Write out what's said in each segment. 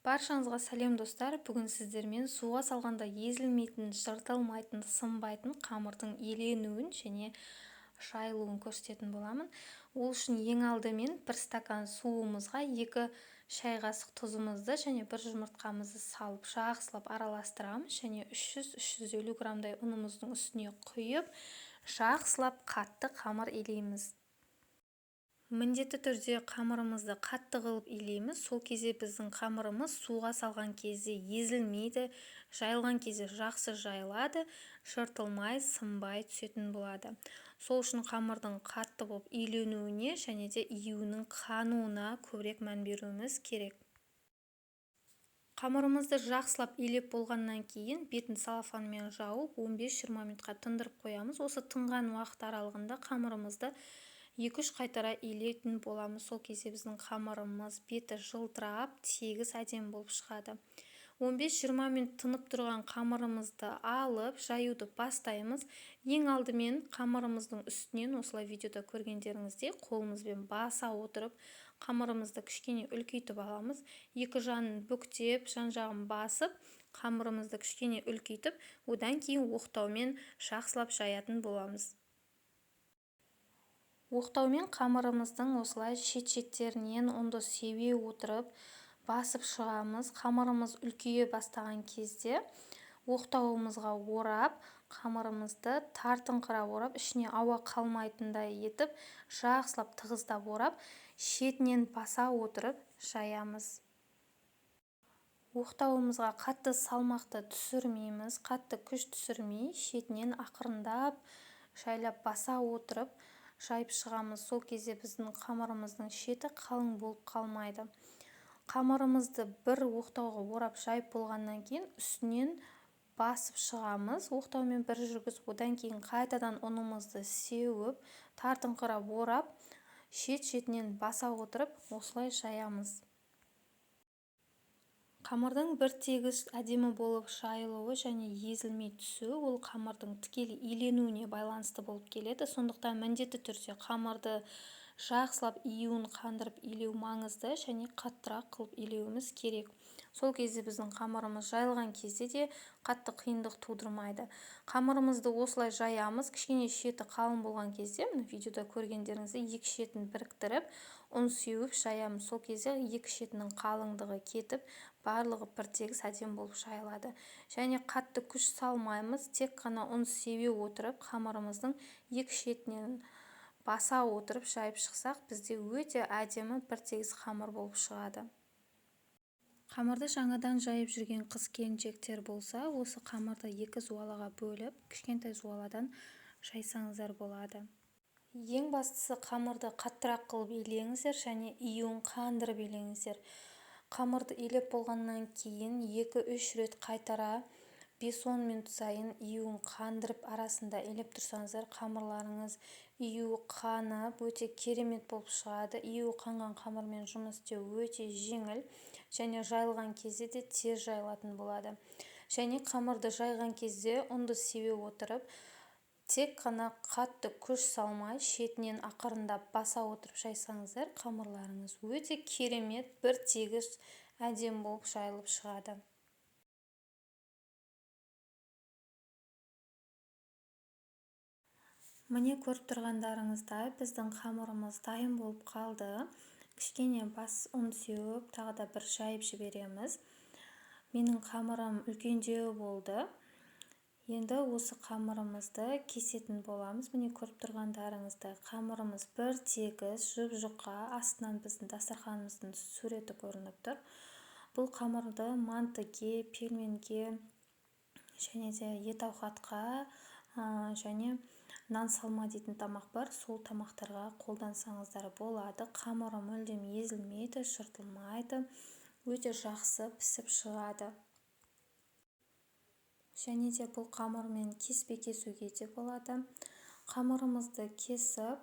Баршаңызға сәлем достар. Бүгін сіздермен суға салғанда езілмейтін, жыртылмайтын, сынбайтын қамырдың еленуін және жайылуын көрсететін боламын. Ол үшін ең алдымен бір стакан суымызға 2 шай қасық тұзымызды және бір жұмыртқамызды салып жақсылап араластырамыз және 300-350 граммдай ұнымыздың үстіне құйып, жақсылап қатты қамыр илейміз. Міндетті түрде қамырымызды қатты қылып илейміз. Сол кезде біздің қамырымыз суға салған кезде езілмейді, жайылған кезде жақсы жайылады, жыртылмай, сынбай түсетін болады. Сол үшін қамырдың қатты болып иленуіне және де июінің қануына көбірек мән беруіміз керек. Қамырымызды жақсылап илеп болғаннан кейін бетін салафанмен жауып 15-20 минутқа тындырып қоямыз. Осы тынған уақыт аралығында қамырымызды 2-3 қайтара илейтін боламыз. Сол кезде біздің қамырымыз беті жылтырап, тегіс әдемі болып шығады. 15-20 минут тынып тұрған қамырымызды алып, жаюды бастаймыз. Ең алдымен қамырымыздың үстінен, осылай видеода көргендеріңіздей, қолымызбен баса отырып, қамырымызды кішкене үлкейтіп аламыз. Екі жанын бүктеп, жан-жағын басып, қамырымызды кішкене үлкейтіп, одан кейін оқтаумен жақсылап жаятын боламыз. Оқтаумен қамырымыздың осылай шет-шеттерінен ұнды сеуе отырып басып шығамыз. Қамырымыз үлкейе бастаған кезде оқтауымызға орап, қамырымызды тартыңқырап орап, ішіне ауа қалмайтындай етіп, жақсылап тығыздап орап, шетінен баса отырып жаямыз. Оқтауымызға қатты салмақты түсірмейміз, қатты күш түсірмей, шетінен ақырындап жайлап баса отырып жайып шығамыз. Сол кезде біздің қамырымыздың шеті қалың болып қалмайды. Қамырымызды бір оқтауға орап жайып болғаннан кейін үстінен басып шығамыз. Оқтаумен бір жүргізіп, одан кейін қайтадан ұнымызды сеуіп, тартыңқырап орап, шет-шетінен баса отырып осылай жаямыз. Қамырдың бір тегіс әдемі болып жайылуы және езілмей түсуі ол қамырдың тікелей иленуіне байланысты болып келеді. Сондықтан міндетті түрде қамырды жақсылап июін қандырып илеу маңызды және қаттырақ қылып илеуіміз керек. Сол кезде біздің қамырымыз жайылған кезде де қатты қиындық тудырмайды. Қамырымызды осылай жаямыз. Кішкене шеті қалың болған кезде, видеода көргендеріңізде екі шетін біріктіріп, ұн сеуіп жаямыз. Сол кезде екі шетінің қалыңдығы кетіп, барлығы бір тегіс әдемі болып жайылады. Және қатты күш салмаймыз, тек қана ұн сеуе отырып, қамырымыздың екі шетінен баса отырып жайып шықсақ, бізде өте әдемі бір тегіс қамыр болып шығады. Қамырды жаңадан жайып жүрген қыз-келіншектер болса, осы қамырды 2 зуалаға бөліп, кішкентай зуаладан жайсаңыздар болады. Ең бастысы қамырды қаттырақ қылып илеңіздер және июін қандырып илеңіздер. Қамырды илеп болғаннан кейін 2-3 рет қайтара 5-10 минут сайын июін қандырып арасында илеп тұрсаңыздар, қамырларыңыз июі қанып өте керемет болып шығады. Июі қанған қамырмен жұмыс істеу өте жеңіл және жайылған кезде де тез жайылатын болады. Және қамырды жайған кезде ұнды сеуе отырып, тек қана қатты күш салмай, шетінен ақырындап баса отырып жайсаңыздар, қамырларыңыз өте керемет, бір тегіс әдемі болып жайылып шығады. Міне көріп тұрғандарыңыздай біздің қамырымыз дайын болып қалды. Кішкене бас ұн сеуіп, тағы да бір жайып жібереміз. Менің қамырым үлкендеу болды. Енді осы қамырымызды кесетін боламыз. Міне көріп тұрғандарыңыздай қамырымыз бір тегіс, жұп-жұқа, астынан біздің дастарханымыздың суреті көрініп тұр. Бұл қамырды мантыге, пельменге және де ет ауқатқа және нан салма дейтін тамақ бар, сол тамақтарға қолдансаңыздар болады. Қамыры мүлдем езілмейді, жыртылмайды, өте жақсы пісіп шығады. Және де бұл қамырмен кеспе кесуге де болады. Қамырымызды кесіп,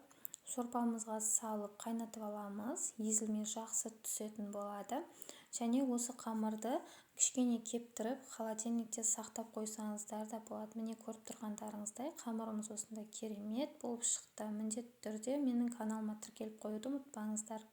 сорпамызға салып қайнатып аламыз. Езілмей жақсы түсетін болады. Және осы қамырды кішкене кептіріп, холодильникте сақтап қойсаңыздар да болады. Міне көріп тұрғандарыңыздай қамырымыз осында керемет болып шықты. Міндетті түрде менің каналыма тіркеліп қоюды ұмытпаңыздар.